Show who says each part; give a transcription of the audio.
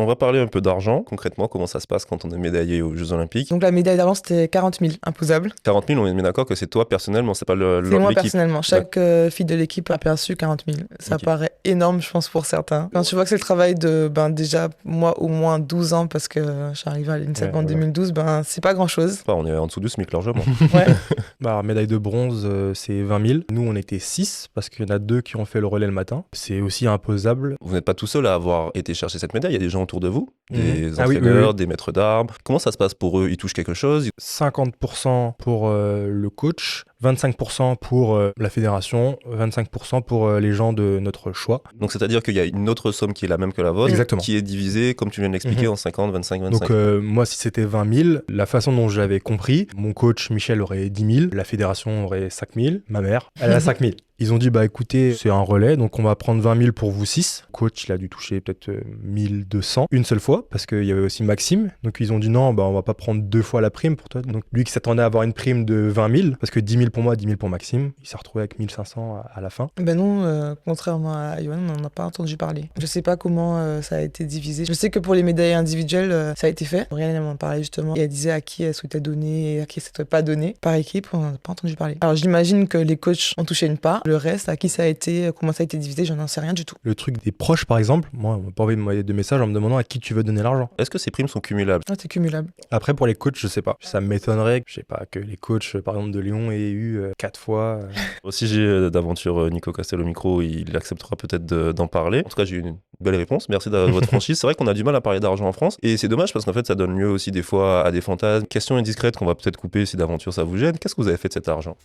Speaker 1: On va parler un peu d'argent. Concrètement, comment ça se passe quand on est médaillé aux Jeux Olympiques?
Speaker 2: Donc la médaille d'argent, c'était 40 000, imposable.
Speaker 1: 40 000, on est bien d'accord que c'est toi personnellement, c'est pas
Speaker 2: C'est moi
Speaker 1: l'équipe.
Speaker 2: personnellement. Chaque fille de l'équipe a perçu 40 000. Ça
Speaker 1: Ok.
Speaker 2: paraît énorme, je pense, pour certains. Quand tu vois que c'est le travail de, déjà, moi, au moins 12 ans, parce que je suis arrivée à l'INSEP en 2012, c'est pas grand-chose.
Speaker 1: Enfin, on est en dessous du SMIC largement.
Speaker 2: Ouais.
Speaker 3: Bah, médaille de bronze, c'est 20 000. Nous, on était 6 parce qu'il y en a 2 qui ont fait le relais le matin. C'est aussi imposable.
Speaker 1: Vous n'êtes pas tout seul à avoir été chercher cette médaille, il y a des gens autour de vous, des
Speaker 3: Ah oui,
Speaker 1: entraîneurs,
Speaker 3: oui.
Speaker 1: des maîtres d'armes. Comment ça se passe pour eux? Ils touchent quelque chose?
Speaker 3: 50% pour le coach, 25% pour la fédération, 25% pour les gens de notre choix.
Speaker 1: Donc c'est-à-dire qu'il y a une autre somme qui est la même que la vôtre,
Speaker 3: Exactement.
Speaker 1: qui est divisée, comme tu viens de l'expliquer, en 50, 25, 25.
Speaker 3: Donc moi, si c'était 20 000, la façon dont j'avais compris, mon coach Michel aurait 10 000, la fédération aurait 5 000, ma mère, elle a 5 000. Ils ont dit, bah écoutez, c'est un relais, donc on va prendre 20 000 pour vous 6. Le coach, il a dû toucher peut-être 1200 une seule fois, parce qu'il y avait aussi Maxime. Donc ils ont dit, non, bah on va pas prendre 2 fois la prime pour toi. Donc lui qui s'attendait à avoir une prime de 20 000, parce que 10 000 pour moi, 10 000 pour Maxime, il s'est retrouvé avec 1500 à la fin.
Speaker 2: Ben non, contrairement à Yoann, on n'en a pas entendu parler. Je sais pas comment ça a été divisé. Je sais que pour les médailles individuelles, ça a été fait. Oriane m'en parlait justement et elle disait à qui elle souhaitait donner et à qui elle souhaitait pas donner. Par équipe, on n'en a pas entendu parler. Alors j'imagine que les coachs ont touché une part. Le reste, à qui ça a été, comment ça a été divisé, j'en sais rien du tout.
Speaker 3: Le truc des proches, par exemple, moi, on m'a pas envoyé de message en me demandant à qui tu veux donner l'argent.
Speaker 1: Est-ce que ces primes sont cumulables?
Speaker 2: Ah, c'est cumulable.
Speaker 3: Après, pour les coachs, je sais pas. Ça m'étonnerait, je sais pas, que les coachs, par exemple, de Lyon aient eu 4 fois.
Speaker 1: Si j'ai d'aventure Nico Castel au micro, il acceptera peut-être d'en parler. En tout cas, j'ai eu une belle réponse. Merci de votre franchise. C'est vrai qu'on a du mal à parler d'argent en France. Et c'est dommage parce qu'en fait, ça donne lieu aussi des fois à des fantasmes. Question indiscrète qu'on va peut-être couper si d'aventure ça vous gêne. Qu'est-ce que vous avez fait de cet argent?